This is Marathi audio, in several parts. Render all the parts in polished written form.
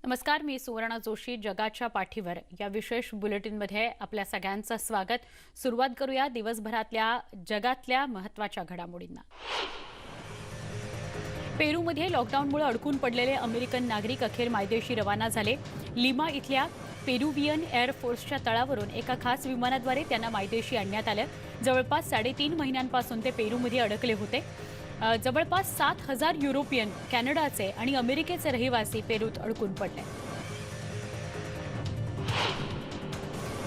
नमस्कार, मी सुवर्णा जोशी. जगाच्या पाठीवर या विशेष बुलेटिनमध्ये आपल्या सगळ्यांचं स्वागत. सुरुवात करूया दिवसभरातल्या जगातल्या महत्त्वाच्या घडामोडींना. पेरूमध्ये लॉकडाऊनमुळे अडकून पडलेले अमेरिकन नागरिक अखेर मायदेशी रवाना झाले. लिमा इथल्या पेरुवियन एअर फोर्सच्या तळावरून एका खास विमानाद्वारे त्यांना मायदेशी आणण्यात आलं. जवळपास 3.5 महिन्यांपासून ते पेरूमध्ये अडकले होते. जवळपास 7,000 युरोपियन, कॅनडाचे आणि अमेरिकेचे रहिवासी पेरूत अडकून पडले.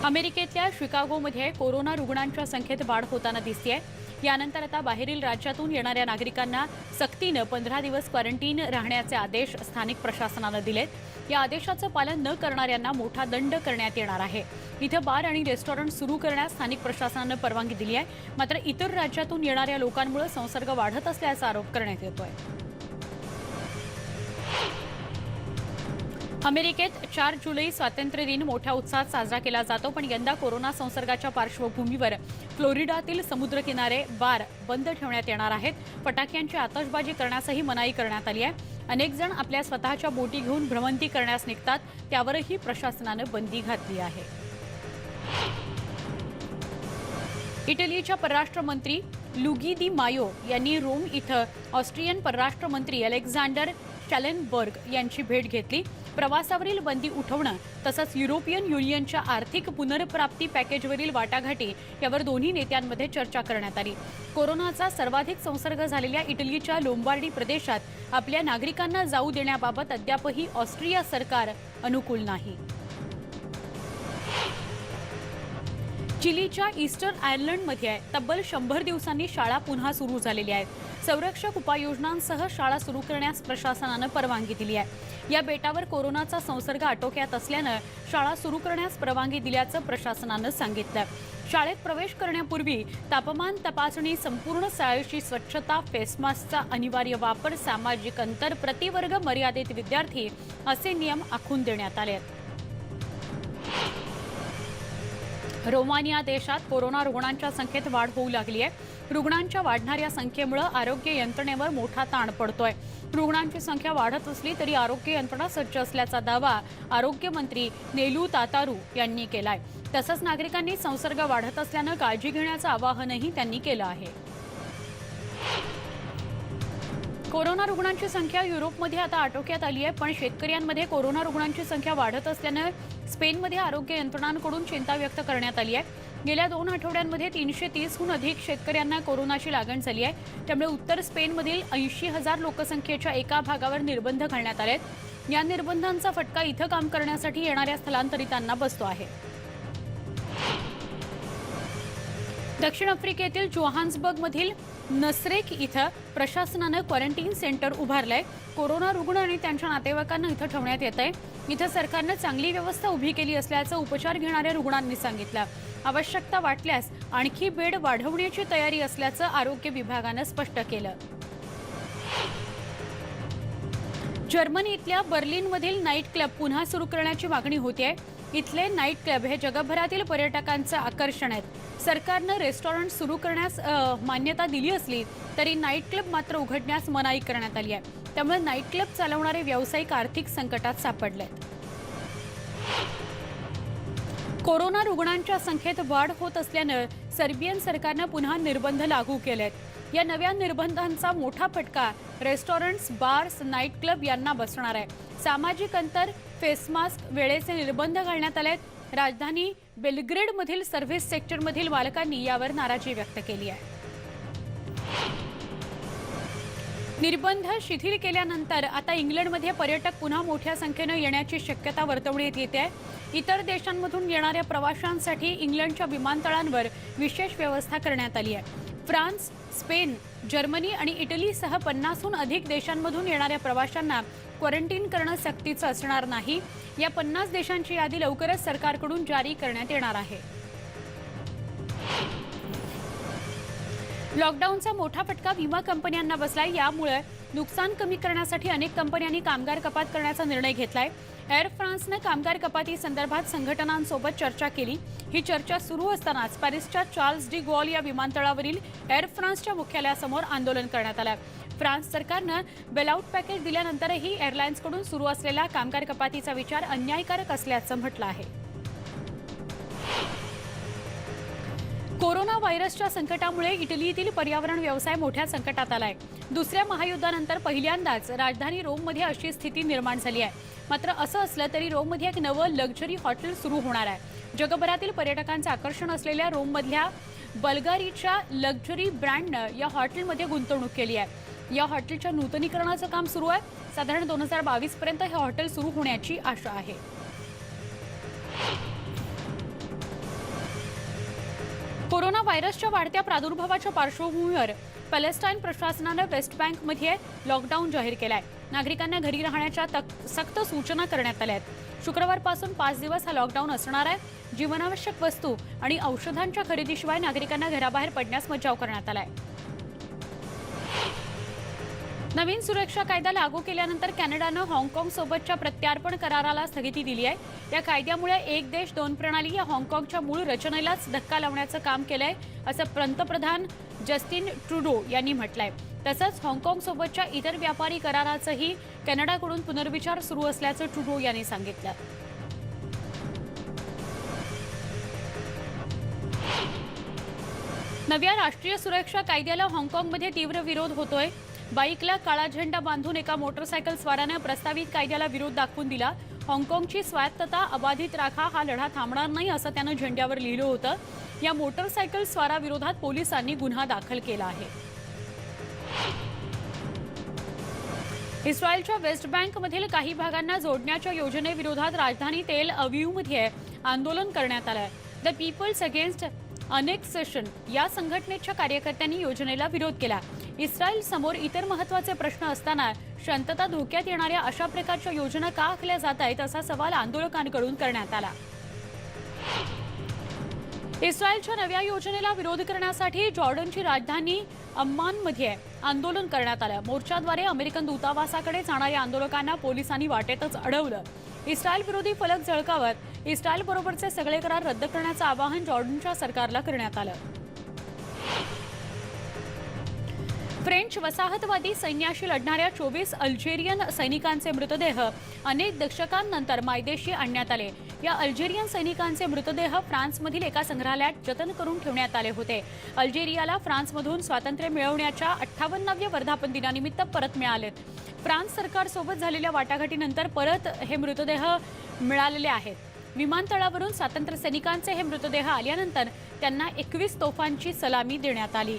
अमेरिकेतल्या शिकागोमध्ये कोरोना रुग्णांच्या संख्येत वाढ होताना दिसतेय. यानंतर आता बाहेरील राज्यातून येणाऱ्या नागरिकांना सक्तीनं 15 दिवस क्वारंटीन राहण्याचे आदेश स्थानिक प्रशासनानं दिलेत. या आदेशाचं पालन न करणाऱ्यांना मोठा दंड करण्यात येणार आहे. इथं बार आणि रेस्टॉरंट सुरू करण्यास स्थानिक प्रशासनानं परवानगी दिली आहे. मात्र इतर राज्यातून येणाऱ्या लोकांमुळे संसर्ग वाढत असल्याचा आरोप करण्यात येतोय. अमेरिकेत 4 जुलै स्वातंत्र्य दिन मोठ्या उत्साहात साजरा केला जातो. पण यंदा कोरोना संसर्गाच्या पार्श्वभूमीवर फ्लोरिडातील समुद्रकिनारे, बार बंद ठेवण्यात येणार आहेत. फटाक्यांची आतषबाजी करण्यासही मनाई करण्यात आली आहे. अनेक जण आपल्या स्वतःच्या बोटी घेऊन भ्रमंती करण्यास निघतात, त्यावरही प्रशासनानं बंदी घातली आहे. इटलीच्या परराष्ट्र मंत्री लुगी दी मायो यांनी रोम इथं ऑस्ट्रियन परराष्ट्र मंत्री अलेक्झांडर शॅलेनबर्ग यांची भेट घेतली. प्रवासावरील बंदी उठवणं तसंच युरोपियन युनियनच्या आर्थिक पुनर्प्राप्ती पॅकेजवरील वाटाघाटी यावर दोन्ही नेत्यांमध्ये चर्चा करण्यात आली. कोरोनाचा सर्वाधिक संसर्ग झालेल्या इटलीच्या लोंबार्डी प्रदेशात आपल्या नागरिकांना जाऊ देण्याबाबत अद्यापही ऑस्ट्रिया सरकार अनुकूल नाही. चिलीच्या ईस्टर्न आयर्लंडमध्ये तब्बल 100 दिवसांनी शाळा पुन्हा सुरू झालेल्या आहेत. संरक्षक उपाययोजनांसह शाळा सुरू करण्यास प्रशासनानं परवानगी दिली आहे. या बेटावर कोरोनाचा संसर्ग आटोक्यात असल्यानं शाळा सुरू करण्यास परवानगी दिल्याचं प्रशासनानं सांगितलं. शाळेत प्रवेश करण्यापूर्वी तापमान तपासणी, संपूर्ण शाळेची स्वच्छता, फेस मास्कचा अनिवार्य वापर, सामाजिक अंतर, प्रतिवर्ग मर्यादित विद्यार्थी असे नियम आखून देण्यात आले आहेत. रोमानिया देशात कोरोना रुग्णांच्या संख्येत वाढ होऊ लागली आहे. रुग्णांच्या वाढणाऱ्या संख्येमुळे आरोग्य यंत्रणेवर मोठा ताण पडतोय. रुग्णांची संख्या वाढत असली तरी आरोग्य यंत्रणा सज्ज असल्याचा दावा आरोग्यमंत्री नेलू तातारू यांनी केलाय. तसंच नागरिकांनी संसर्ग वाढत असल्यानं काळजी घेण्याचं आवाहनही त्यांनी केलं आहे. कोरोना रुग्णांची संख्या युरोपमध्ये आता आटोक्यात आली आहे. पण शेतकऱ्यांमध्ये कोरोना रुग्णांची संख्या वाढत असल्यानं स्पेनमध्ये आरोग्य यंत्रणांकडून चिंता व्यक्त करण्यात आली आहे. गेल्या 2 आठवड्यांमध्ये 330हून अधिक शेतकऱ्यांना कोरोनाची लागण झाली आहे. त्यामुळे उत्तर स्पेनमधील 80,000 लोकसंख्येच्या एका भागावर निर्बंध घालण्यात आले आहेत. या निर्बंधांचा फटका इथं काम करण्यासाठी येणाऱ्या स्थलांतरितांना बसतो आहे. दक्षिण आफ्रिकेतील जोहान्सबर्गमधील नसरेक इथं प्रशासनानं क्वारंटीन सेंटर उभारलंय. कोरोना रुग्ण आणि त्यांच्या नातेवाईकांना इथं ठेवण्यात येत आहे. इथं सरकारनं चांगली व्यवस्था उभी केली असल्याचं उपचार घेणाऱ्या रुग्णांनी सांगितलं. आवश्यकता वाटल्यास आणखी बेड वाढवण्याची तयारी असल्याचं आरोग्य विभागानं स्पष्ट केलं. जर्मनीतल्या बर्लिनमधील नाईट क्लब पुन्हा सुरू करण्याची मागणी होतीये. इथले नाईट क्लब हे जगभरातील पर्यटकांचं आकर्षण आहेत. सरकारनं रेस्टॉरंट सुरू करण्यास मान्यता दिली असली तरी नाईट क्लब मात्र उघडण्यास मनाई करण्यात आली आहे. त्यामुळे नाईट क्लब चालवणारे व्यावसायिक आर्थिक संकटात सापडलेत. कोरोना रुग्णांच्या संख्येत वाढ होत असल्यानं सर्बियन सरकारनं पुन्हा निर्बंध लागू केलेत. या नव्या निर्बंधांचा मोठा फटका रेस्टॉरंट्स, बार्स, नाईट क्लब यांना बसणार आहे. सामाजिक अंतर, फेस मास्क, वेळेचे निर्बंध घालण्यात आलेत. राजधानी बेलग्रेडमधील सर्व्हिस सेक्टरमधील मालकांनी यावर नाराजी व्यक्त केली आहे. निर्बंध शिथिल केल्यानंतर आता इंग्लंडमध्ये पर्यटक पुन्हा मोठ्या संख्येनं येण्याची शक्यता वर्तवण्यात येते आहे. इतर देशांमधून येणाऱ्या प्रवाशांसाठी इंग्लंडच्या विमानतळांवर विशेष व्यवस्था करण्यात आली आहे. फ्रान्स, स्पेन, जर्मनी आणि इटलीसह 50हून अधिक देशांमधून येणाऱ्या प्रवाशांना क्वारंटीन करणं सक्तीचं असणार नाही. या 50 देशांची यादी लवकरच सरकारकडून जारी करण्यात येणार आहे. लॉकडाऊनचा मोठा फटका विमा कंपन्यांना बसलाय. यामुळे नुकसान कमी करण्यासाठी अनेक कंपन्यांनी कामगार कपात करण्याचा निर्णय घेतलाय. एअर फ्रान्सने कामगार कपाती संदर्भात संघटनांसोबत चर्चा केली. ही चर्चा सुरू असतानाच पॅरिसच्या चार्ल्स डी गॉल या विमानतळावरील एअर फ्रान्सच्या मुख्यालयासमोर आंदोलन करण्यात आलं. फ्रान्स सरकारनं बेलआउट पॅकेज दिल्यानंतरही एअरलाइन्सकडून सुरू असलेला कामगार कपातीचा विचार अन्यायकारक असल्याचं म्हटलं आहे. कोरोना व्हायरसच्या संकटामुळे इटलीतील पर्यावरण व्यवसाय मोठ्या संकटात आलाय. दुसऱ्या महायुद्धानंतर पहिल्यांदाच राजधानी रोममध्ये अशी स्थिती निर्माण झाली आहे. मात्र असं असलं तरी रोममध्ये एक नवं लक्झरी हॉटेल सुरू होणार आहे. जगभरातील पर्यटकांचे आकर्षण असलेल्या रोममधल्या बल्गारीच्या लक्झरी ब्रँडनं या हॉटेलमध्ये गुंतवणूक केली आहे. या हॉटेलच्या नूतनीकरणाचं काम सुरू आहे. साधारण 2022 पर्यंत हे हॉटेल सुरू होण्याची आशा आहे. कोरोना व्हायरसच्या वाढत्या प्रादुर्भावाच्या पार्श्वभूमीवर पॅलेस्टाईन प्रशासनानं वेस्ट बँकमध्ये लॉकडाऊन जाहीर केलाय. नागरिकांना घरी राहण्याच्या सक्त सूचना करण्यात आल्या आहेत. शुक्रवारपासून 5 दिवस हा लॉकडाऊन असणार आहे. जीवनावश्यक वस्तू आणि औषधांच्या खरेदीशिवाय नागरिकांना घराबाहेर पडण्यास मज्जाव करण्यात आलाय. नवीन सुरक्षा कायदा लागू केल्यानंतर कॅनडानं हाँगकाँग सोबतच्या प्रत्यार्पण कराराला स्थगिती दिली आहे. या कायद्यामुळे एक देश दोन प्रणाली या हाँगकाँगच्या मूळ रचनेलाच धक्का लावण्याचं काम केलंय असं पंतप्रधान जस्टिन ट्रुडो यांनी म्हटलंय. तसंच हाँगकाँग सोबतच्या इतर व्यापारी कराराचंही कॅनडाकडून पुनर्विचार सुरू असल्याचं ट्रुडो यांनी सांगितलं. नव्या राष्ट्रीय सुरक्षा कायद्याला हाँगकाँगमध्ये तीव्र विरोध होतोय. बाईकला काळा झेंडा बांधून एका मोटरसायकल स्वारानं प्रस्तावित कायद्याला विरोध दाखवून दिला. हाँगकाँगची स्वायत्तता अबाधित राखा, हा लढा थांबणार नाही असं त्यानं झेंड्यावर लिहिलं होतं. या मोटरसायकल स्वाराविरोधात पोलिसांनी गुन्हा दाखल केला आहे. इस्रायलच्या वेस्ट बँकमधील काही भागांना जोडण्याच्या योजनेविरोधात राजधानी तेल अविवमध्ये आंदोलन करण्यात आलंय. द पीपल्स अगेन्स्ट अनेक्सेशन या संघटनेच्या कार्यकर्त्यांनी योजनेला विरोध केला. इस्रायल समोर इतर महत्त्वाचे प्रश्न असताना शांतता धोक्यात येणाऱ्या अशा प्रकारच्या योजना का आखल्या जात आहेत असा सवाल आंदोलकांकडून करण्यात आला. इस्रायलच्या नव्या योजनेला विरोध करण्यासाठी जॉर्डनची राजधानी अम्मानमध्ये आंदोलन करण्यात आलं. मोर्चाद्वारे अमेरिकन दूतावासाकडे जाणाऱ्या आंदोलकांना पोलिसांनी वाटेतच अडवलं. इस्रायल विरोधी फलक झळकावत इस्रायलबरोबरचे सगळे करार रद्द करण्याचं आवाहन जॉर्डनच्या सरकारला करण्यात आलं. फ्रेंच वसाहतवादी सैन्याशी लढणाऱ्या 24 अल्जेरियन सैनिकांचे मृतदेह अनेक दशकांनंतर मायदेशी आणण्यात आले. या अल्जेरियन सैनिकांचे मृतदेह फ्रान्समधील एका संग्रहालयात जतन करून ठेवण्यात आले होते. अल्जेरियाला फ्रान्समधून स्वातंत्र्य मिळवण्याच्या 58व्या वर्धापन दिनानिमित्त परत मिळालेत. फ्रान्स सरकारसोबत झालेल्या वाटाघाटीनंतर परत हे मृतदेह मिळालेले आहेत. विमानतळावरून स्वातंत्र्य सैनिकांचे हे मृतदेह आल्यानंतर त्यांना 21 तोफांची सलामी देण्यात आली.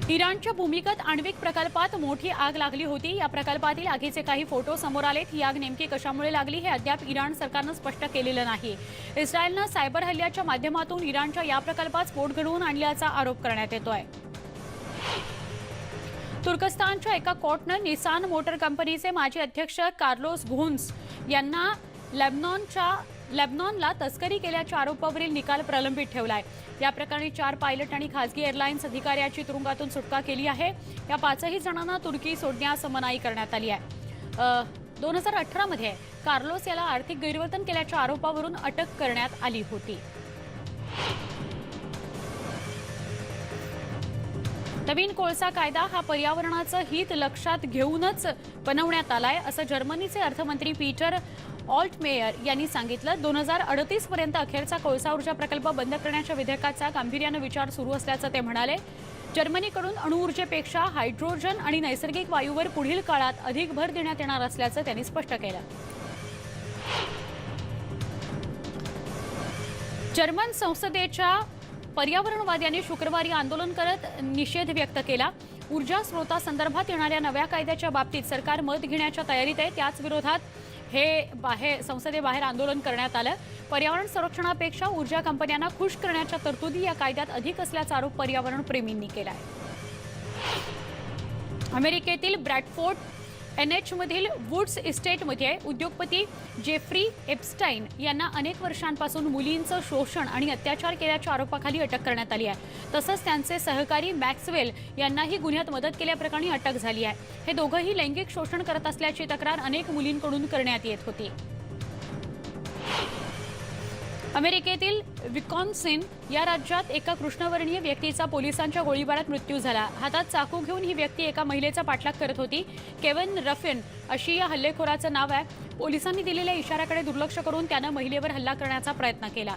इराणच्या भूमिगत आण्विक प्रकल्पात मोठी आग लागली होती. या प्रकल्पातील आगीचे काही फोटो समोर आलेत. ही आग नेमकी कशामुळे लागली हे अद्याप इराण सरकारनं स्पष्ट केलेलं नाही. इस्रायलनं सायबर हल्ल्याच्या माध्यमातून इराणच्या या प्रकल्पात स्फोट घडवून आणल्याचा आरोप करण्यात येतोय. तुर्कस्तानच्या एका कोर्टानं निसान मोटर कंपनीचे माजी अध्यक्ष कार्लोस घोन्स यांना लेबनॉनला तस्करी केल्याच्या आरोपावरील निकाल प्रलंबित ठेवलाय. या प्रकरणी 4 पायलट आणि खासगी एअरलाइन्स अधिकाऱ्याची तुरुंगातून सुटका केली आहे. या 5ही जणांना तुर्की सोडण्यास मनाई करण्यात आली आहे. 2018 मध्ये कार्लोस याला आर्थिक गैरवर्तन केल्याच्या आरोपावरून अटक करण्यात आली होती. नवीन कोळसा कायदा हा पर्यावरणाचं हित लक्षात घेऊनच बनवण्यात आलाय असं जर्मनीचे अर्थमंत्री पीटर ऑल्टमेयर यांनी सांगितलं. 2038 पर्यंत अखेरचा कोळसा ऊर्जा प्रकल्प बंद करण्याच्या विधेयकाचा गांभीर्यानं विचार सुरू असल्याचं ते म्हणाले. जर्मनीकडून अणुऊर्जेपेक्षा हायड्रोजन आणि नैसर्गिक वायूवर पुढील काळात अधिक भर देण्यात येणार असल्याचं त्यांनी स्पष्ट केलं. जर्मन संसदेच्या पर्यावरणवाद्यांनी शुक्रवारी आंदोलन करत निषेध व्यक्त केला. ऊर्जा स्रोतासंदर्भात येणाऱ्या नव्या कायद्याच्या बाबतीत सरकार मत घेण्याच्या तयारीत आहे. त्याच विरोधात हे संसदेबाहेर आंदोलन करण्यात आलं. पर्यावरण संरक्षणापेक्षा ऊर्जा कंपन्यांना खुश करण्याच्या तरतुदी या कायद्यात अधिक असल्याचा आरोप पर्यावरण प्रेमींनी केला आहे. अमेरिकेतील ब्रॅडफोर्ड NH मधील वुड्स इस्टेटमध्ये उद्योगपती जेफ्री एप्स्टाईन यांना अनेक वर्षांपासून मुलींचं शोषण आणि अत्याचार केल्याच्या आरोपाखाली अटक करण्यात आली आहे. तसंच त्यांचे सहकारी मॅक्सवेल यांनाही गुन्ह्यात मदत केल्याप्रकरणी अटक झाली आहे. हे दोघंही लैंगिक शोषण करत असल्याची तक्रार अनेक मुलींकडून करण्यात येत होती. अमेरिकेतील विकॉन्सिन या राज्यात एका कृष्णवर्णीय व्यक्तीचा पोलिसांच्या गोळीबारात मृत्यू झाला. हातात चाकू घेऊन ही व्यक्ती एका महिलेचा पाठलाग करत होती. केविन रफिन अशी या हल्लेखोराचं नाव आहे. पोलिसांनी दिलेल्या इशाऱ्याकडे दुर्लक्ष करून त्यानं महिलेवर हल्ला करण्याचा प्रयत्न केला.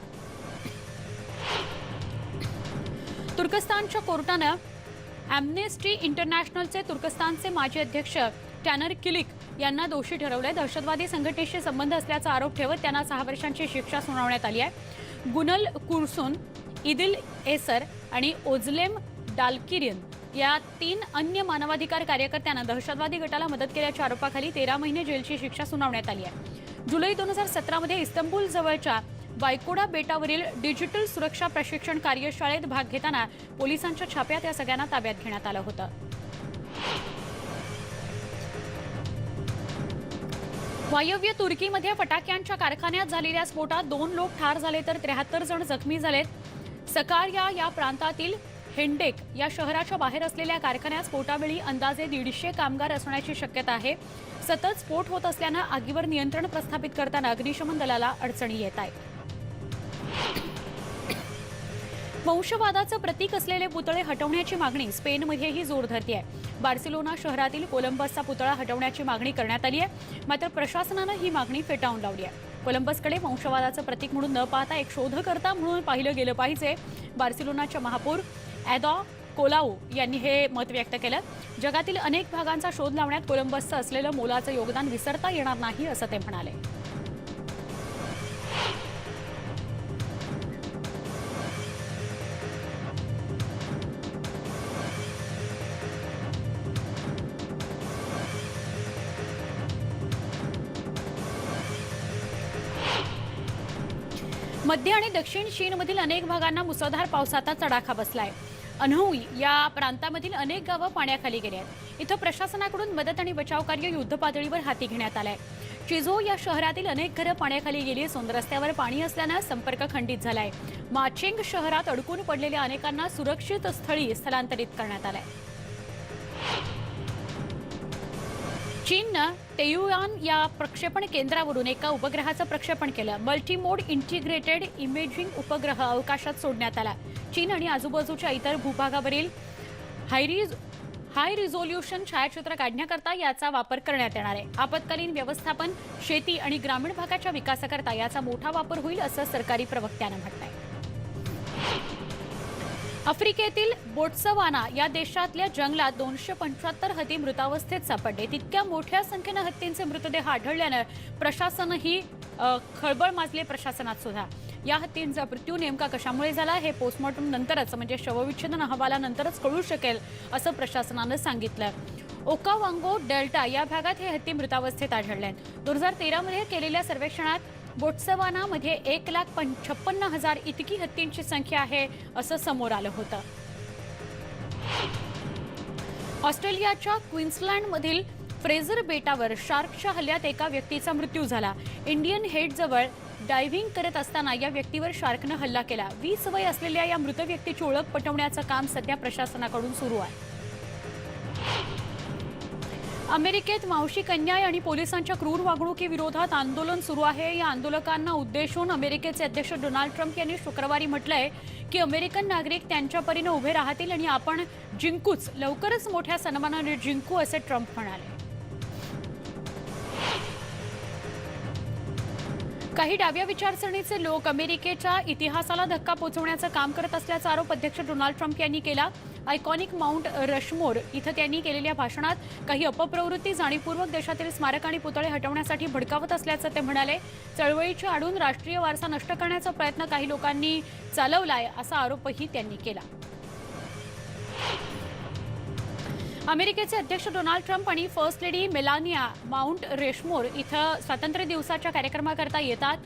तुर्कस्तानच्या कोर्टानं अॅम्नेस्टी इंटरनॅशनलचे तुर्कस्तानचे माजी अध्यक्ष टॅनर किलिक यांना दोषी ठरवले. दहशतवादी संघटनेशी संबंध असल्याचा आरोप ठेवत त्यांना 6 वर्षांची शिक्षा सुनावण्यात आली आहे. गुनल कुरसून, इदिल एसर आणि ओझलेम डालकिरियन या 3 अन्य मानवाधिकार कार्यकर्त्यांना दहशतवादी गटाला मदत केल्याच्या आरोपाखाली 13 महिने जेलची शिक्षा सुनावण्यात आली आहे. जुलै 2017 मध्ये इस्तंबूल जवळच्या बायकोडा बेटावरील डिजिटल सुरक्षा प्रशिक्षण कार्यशाळेत भाग घेताना पोलिसांच्या छाप्यात या सगळ्यांना ताब्यात घेण्यात आलं होतं. वायव्य तुर्कीमध्ये फटाक्यांच्या कारखान्यात झालेल्या स्फोटात 2 लोक ठार झाले तर 73 जण जखमी झालेत. सकार्या या प्रांतातील हेंडेक या शहराच्या बाहेर असलेल्या कारखान्यात स्फोटावेळी अंदाजे 150 कामगार असण्याची शक्यता आहे. सतत स्फोट होत असल्यानं आगीवर नियंत्रण प्रस्थापित करताना अग्निशमन दलाला अडचणी येत आहेत. वंशवादाचं प्रतीक असलेले पुतळे हटवण्याची मागणी स्पेनमध्येही जोर धरते आहे. बार्सिलोना शहरातील कोलंबसचा पुतळा हटवण्याची मागणी करण्यात आली आहे. मात्र प्रशासनानं ही मागणी फेटाळून लावली आहे. कोलंबसकडे वंशवादाचं प्रतीक म्हणून न पाहता एक शोधकर्ता म्हणून पाहिलं गेलं पाहिजे. बार्सिलोनाच्या महापौर ॲदा कोलाओ यांनी हे मत व्यक्त केलं. जगातील अनेक भागांचा शोध लावण्यात कोलंबसचं असलेलं मोलाचं योगदान विसरता येणार नाही असं ते म्हणाले. मध्य आणि दक्षिण चीनमधील अनेक भागांना मुसळधार पावसाचा तडाखा बसलाय. अनहुई या प्रांतामधील अनेक गावं पाण्याखाली गेली आहेत. इथं प्रशासनाकडून मदत आणि बचाव कार्य युद्धपातळीवर हाती घेण्यात आलंय. चिझो या शहरातील अनेक घरं पाण्याखाली गेली असून रस्त्यावर पाणी असल्यानं संपर्क खंडित झालाय. माचिंग शहरात अडकून पडलेल्या अनेकांना सुरक्षित स्थळी स्थलांतरित करण्यात आलंय. चीननं तेयुआन या प्रक्षेपण केंद्रावरून एका उपग्रहाचं प्रक्षेपण केलं. मल्टीमोड इंटिग्रेटेड इमेजिंग उपग्रह अवकाशात सोडण्यात आला. चीन आणि आजूबाजूच्या इतर भूभागावरील हाय रिझोल्युशन छायाचित्र काढण्याकरता याचा वापर करण्यात येणार आहे. आपत्कालीन व्यवस्थापन, शेती आणि ग्रामीण भागाच्या विकासाकरता याचा मोठा वापर होईल असं सरकारी प्रवक्त्यानं म्हटलंय. आफ्रिकेतील बोट्सवाना या देशातल्या जंगलात 275 हत्ती मृतावस्थेत सापडले. तितक्या मोठ्या संख्येनं हत्तींचे मृतदेह आढळल्यानं प्रशासनही खळबळ माजले. प्रशासनात सुद्धा या हत्तींचा मृत्यू नेमका कशामुळे झाला हे पोस्टमॉर्टम नंतरच म्हणजे शवविच्छेदन अहवालानंतरच कळू शकेल असं प्रशासनानं सांगितलं. ओकावांगो डेल्टा या भागात हे हत्ती मृतावस्थेत आढळले. 2013 मध्ये केलेल्या सर्वेक्षणात बोट्सवानामध्ये 1,56,000 इतकी हत्तींची संख्या आहे असं समोर आलं होतं. ऑस्ट्रेलियाच्या क्वीन्सलँडमधील फ्रेझर बेटावर शार्कच्या हल्ल्यात एका व्यक्तीचा मृत्यू झाला. इंडियन हेडजवळ डायव्हिंग करत असताना या व्यक्तीवर शार्कनं हल्ला केला. 20 वय असलेल्या या मृत व्यक्तीची ओळख पटवण्याचं काम सध्या प्रशासनाकडून सुरू आहे. अमेरिकेत मावशिक अन्याय आणि पोलिसांच्या क्रूर वागणुकीविरोधात आंदोलन सुरू आहे. या आंदोलकांना उद्देशून अमेरिकेचे अध्यक्ष डोनाल्ड ट्रम्प यांनी शुक्रवारी म्हटलंय की अमेरिकन नागरिक त्यांच्या परीने उभे राहतील आणि आपण जिंकूच, लवकरच मोठ्या सन्मानाने जिंकू असे ट्रम्प म्हणाले. काही डाव्या विचारसरणीचे लोक अमेरिकेच्या इतिहासाला धक्का पोहोचवण्याचं काम करत असल्याचा आरोप अध्यक्ष डोनाल्ड ट्रम्प यांनी केला. आयकॉनिक माउंट रशमोर इथं त्यांनी केलेल्या भाषणात काही अपप्रवृत्ती जाणीवपूर्वक देशातील स्मारक आणि पुतळे हटवण्यासाठी भडकावत असल्याचं ते म्हणाले. चळवळीच्या आडून राष्ट्रीय वारसा नष्ट करण्याचा प्रयत्न काही लोकांनी चालवलाय असा आरोपही त्यांनी केला. अमेरिकेचे अध्यक्ष डोनाल्ड ट्रम्प आणि फर्स्ट लेडी मेलानिया माउंट रेशमोर इथं स्वातंत्र्य दिवसाच्या कार्यक्रमाकरता येतात.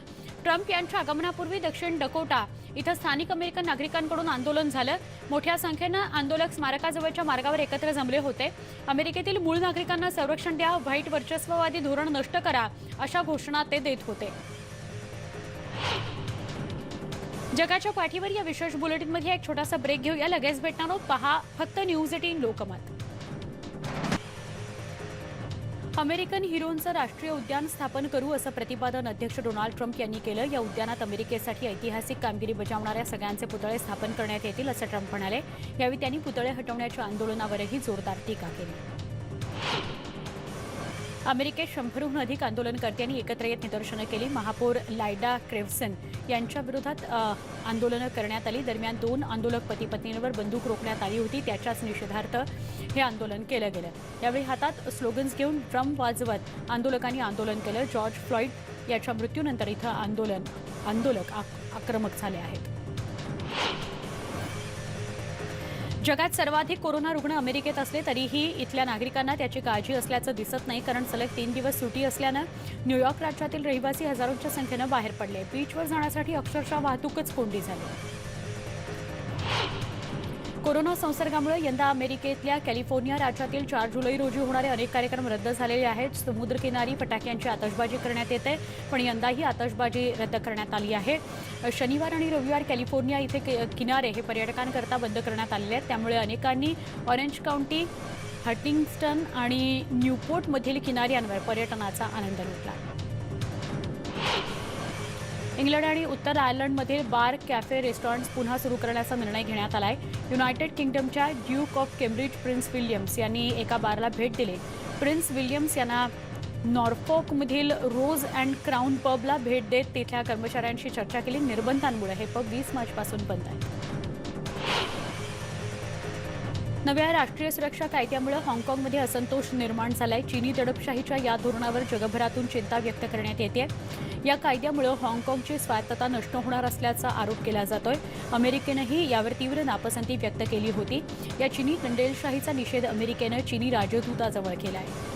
ट्रम्प यांच्या आगमनापूर्वी दक्षिण डकोटा इथं स्थानिक अमेरिकन नागरिकांकडून आंदोलन झालं. मोठ्या संख्येनं आंदोलक स्मारकाजवळच्या मार्गावर एकत्र जमले होते. अमेरिकेतील मूळ नागरिकांना संरक्षण द्या, व्हाईट वर्चस्ववादी धोरण नष्ट करा अशा घोषणा ते देत होते. जगाच्या पाठीवर या विशेष बुलेटिनमध्ये एक छोटासा ब्रेक घेऊया. लगेच भेटणार आहोत. पहा फक्त न्यूज 18 लोकमत. अमेरिकन हिरोंचं राष्ट्रीय उद्यान स्थापन करू असं प्रतिपादन अध्यक्ष डोनाल्ड ट्रम्प यांनी केलं. या उद्यानात अमेरिकेसाठी ऐतिहासिक कामगिरी बजावणाऱ्या सगळ्यांचे पुतळे स्थापन करण्यात येतील असं ट्रम्प म्हणाले. यावेळी त्यांनी पुतळे हटवण्याच्या आंदोलनावरही जोरदार टीका केली. अमेरिकेत 100हून अधिक आंदोलनकर्त्यांनी एकत्र येत निदर्शनं केली. महापौर लायडा क्रेव्हसन यांच्या विरोधात आंदोलनं करण्यात आली. दरम्यान 2 आंदोलक पती-पत्नींवर बंदूक रोखण्यात आली होती. त्याच्याच निषेधार्थ हे आंदोलन केलं गेलं. यावेळी हातात स्लोगन्स घेऊन ड्रम वाजवत आंदोलकांनी आंदोलन केलं. जॉर्ज फ्लॉइड याच्या मृत्यूनंतर इथं आंदोलक आक्रमक झाले आहेत. जगात सर्वाधिक कोरोना रुग्ण अमेरिकेत असले तरीही इथल्या नागरिकांना त्याची काळजी असल्याचं दिसत नाही. कारण सलग 3 दिवस सुट्टी असल्यानं न्यूयॉर्क राज्यातील रहिवासी हजारोंच्या संख्येनं बाहेर पडले. बीचवर जाण्यासाठी अक्षरशः वाहतूकच कोंडी झाली. कोरोना संसर्गामुळे यंदा अमेरिकेतल्या कॅलिफोर्निया राज्यातील 4 जुलै रोजी होणारे अनेक कार्यक्रम रद्द झालेले आहेत. समुद्रकिनारी फटाक्यांची आतषबाजी करण्यात येते, पण यंदाही आतषबाजी रद्द करण्यात आली आहे. शनिवार आणि रविवार कॅलिफोर्निया इथे किनारे हे पर्यटकांकरता बंद करण्यात आलेले आहेत. त्यामुळे अनेकांनी ऑरेंज काउंटी, हंटिंग्टन आणि न्यूपोर्टमधील किनाऱ्यांवर पर्यटनाचा आनंद लुटला. इंग्लंड आणि उत्तर आयर्लंडमधील बार, कॅफे, रेस्टॉरंट्स पुन्हा सुरू करण्याचा निर्णय घेण्यात आला आहे. युनायटेड किंगडमच्या duke of Cambridge prince Williams यांनी एका बारला भेट दिली. प्रिन्स विल्यम्स यांना नॉर्फॉकमधील रोज अँड क्राऊन पबला भेट देत तिथल्या कर्मचाऱ्यांशी चर्चा केली. निर्बंधांमुळे हे पब 20 मार्चपासून बंद आहे. नव्या राष्ट्रीय सुरक्षा कायद्यामुळे हाँगकाँगमध्ये असंतोष निर्माण झालाय. चीनी दडपशाहीच्या या धोरणावर जगभरातून चिंता व्यक्त करण्यात येते. या कायद्यामुळे हाँगकाँगची स्वायत्तता नष्ट होणार असल्याचा आरोप केला जातोय. अमेरिकेनंही यावर तीव्र नापसंती व्यक्त केली होती. या चीनी दंडेलशाहीचा निषेध अमेरिकेनं चीनी राजदूताजवळ केला आहे.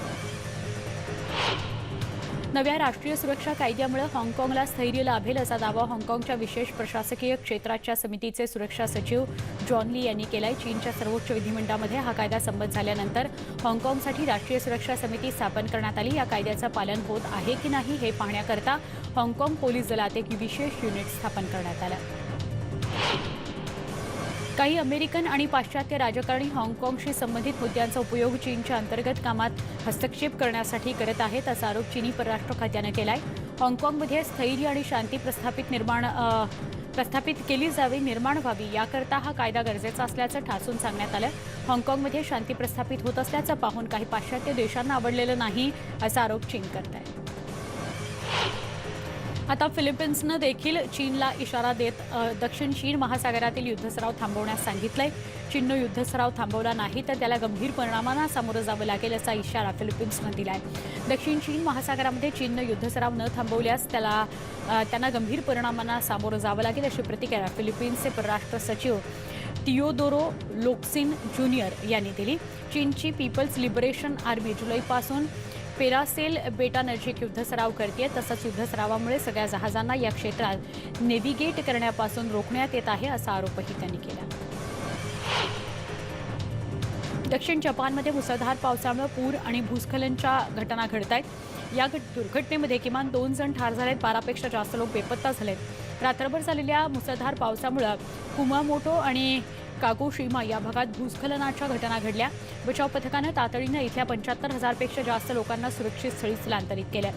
नव्या राष्ट्रीय सुरक्षा कायद्यामुळे हाँगकाँगला स्थैर्य लाभेल असा दावा हाँगकाँगच्या विशेष प्रशासकीय क्षेत्राच्या समितीचे सुरक्षा सचिव जॉन ली यांनी केलाय. चीनच्या सर्वोच्च विधिमंडळामध्ये हा कायदा संमत झाल्यानंतर हाँगकाँगसाठी राष्ट्रीय सुरक्षा समिती स्थापन करण्यात आली. या कायद्याचं पालन होत आहे की नाही हे पाहण्याकरता हाँगकाँग पोलीस दलात एक विशेष युनिट स्थापन करण्यात आलं. काही अमेरिकन आणि पाश्चात्य राजकारणी हाँगकाँगशी संबंधित मुद्द्यांचा उपयोग चीनच्या अंतर्गत कामात हस्तक्षेप करण्यासाठी करत आहेत असा आरोप चीनी परराष्ट्र खात्यानं केलाय. हाँगकाँगमध्ये स्थैर्य आणि शांती प्रस्थापित केली जावी, निर्माण व्हावी याकरता हा कायदा गरजेचा असल्याचं ठासून सांगण्यात आलं. हाँगकाँगमध्ये शांती प्रस्थापित होत असल्याचं पाहून काही पाश्चात्य देशांना आवडलेलं नाही असा आरोप चीन करत आहे. आता फिलिपिन्सनं देखील चीनला इशारा देत दक्षिण चीन महासागरातील युद्धसराव थांबवण्यास सांगितलंय. चीननं युद्धसराव थांबवला नाही तर त्याला गंभीर परिणामांना सामोरं जावं लागेल असा इशारा फिलिपिन्सनं दिलाय. दक्षिण चीन महासागरामध्ये चीननं युद्धसराव न थांबवल्यास त्यांना गंभीर परिणामांना सामोरं जावं लागेल अशी प्रतिक्रिया फिलिपिन्सचे परराष्ट्र सचिव तियोदोरो लोक्सिन ज्युनियर यांनी दिली. चीनची पीपल्स लिबरेशन आर्मी जुलैपासून पेरासेल बेटा नजीक युद्धसराव करते. तसंच युद्धसरावामुळे सगळ्या जहाजांना या क्षेत्रात नेव्हिगेट करण्यापासून रोखण्यात येत आहे असा आरोपही त्यांनी केला. दक्षिण जपानमध्ये मुसळधार पावसामुळे पूर आणि भूस्खलनच्या घटना घडत आहेत. या दुर्घटनेमध्ये किमान 2 जण ठार झालेत. 12पेक्षा जास्त लोक बेपत्ता झालेत. रात्रभर झालेल्या मुसळधार पावसामुळे कुमामोटो आणि कागोशिमा या भागात भूस्खलनाच्या घटना घडल्या. बचाव पथकानं तातडीनं इथल्या 75,000पेक्षा जास्त लोकांना सुरक्षित स्थळी स्थलांतरित केलं.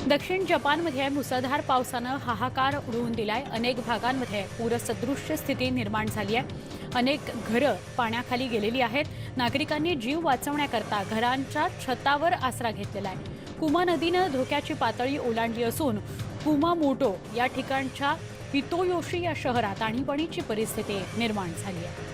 दक्षिण जपानमध्ये मुसळधार पावसानं हाहाकार उडवून दिलाय. अनेक भागांमध्ये पूरसदृश्य स्थिती निर्माण झाली आहे. अनेक घरं पाण्याखाली गेलेली आहेत. नागरिकांनी जीव वाचवण्याकरता घरांच्या छतावर आसरा घेतलेला आहे. कुमा नदीनं धोक्याची पातळी ओलांडली असून कुमामोटो या ठिकाणच्या हितोयोशी या शहरात आणीबाणीची परिस्थिती निर्माण झाली आहे.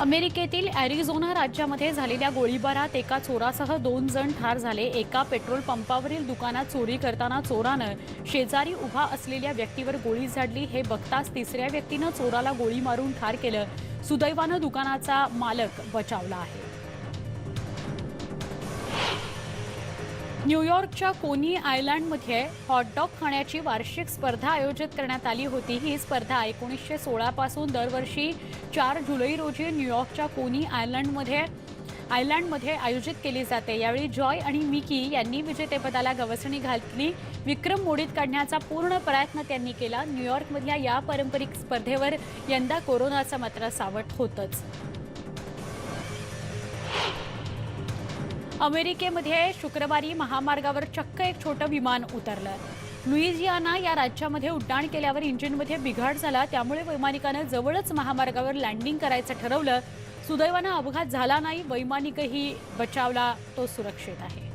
अमेरिकेतील ॲरिझोना राज्यामध्ये झालेल्या गोळीबारात एका चोरासह 2 जण ठार झाले. एका पेट्रोल पंपावरील दुकानात चोरी करताना चोरानं शेजारी उभा असलेल्या व्यक्तीवर गोळी झाडली. हे बघताच तिसऱ्या व्यक्तीनं चोराला गोळी मारून ठार केलं. सुदैवानं दुकानाचा मालक बचावला आहे. न्यूयॉर्कच्या कोनी आयलँडमध्ये हॉटडॉग खाण्याची वार्षिक स्पर्धा आयोजित करण्यात आली होती. ही स्पर्धा 1916 पासून दरवर्षी 4 जुलै रोजी न्यूयॉर्कच्या कोनी आयलँडमध्ये आयोजित केली जाते. यावेळी जॉय आणि मिकी यांनी विजेतेपदाला गवसणी घातली. विक्रम मोडीत काढण्याचा पूर्ण प्रयत्न त्यांनी केला. न्यूयॉर्कमधल्या या पारंपरिक स्पर्धेवर यंदा कोरोनाचा मात्र सावट होतच. अमेरिकेमध्ये शुक्रवारी महामार्गावर चक्क एक छोटं विमान उतरलं. लुइजियाना या राज्यामध्ये उड्डाण केल्यावर इंजिनमध्ये बिघाड झाला. त्यामुळे वैमानिकानं जवळच महामार्गावर लँडिंग करायचं ठरवलं. सुदैवानं अपघात झाला नाही. वैमानिकही बचावला, तो सुरक्षित आहे.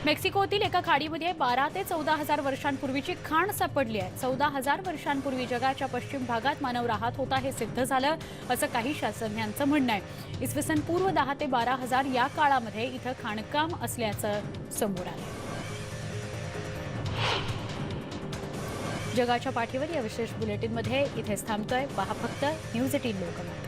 मेक्सिकोतील एका खाडीमध्ये 12 ते 14 हजार वर्षांपूर्वीची खाण सापडली आहे. 14,000 वर्षांपूर्वी जगाच्या पश्चिम भागात मानव राहत होता हे सिद्ध झालं, असं काही शास्त्रज्ञांचं म्हणणं आहे. इसवी सन पूर्व 10 ते 12,000 या काळामध्ये इथं खाणकाम असल्याचं समोर आलं. जगाच्या पाठीवर या विशेष बुलेटिनमध्ये इथेच थांबतोय. पहा फक्त न्यूज 18 लोकमत.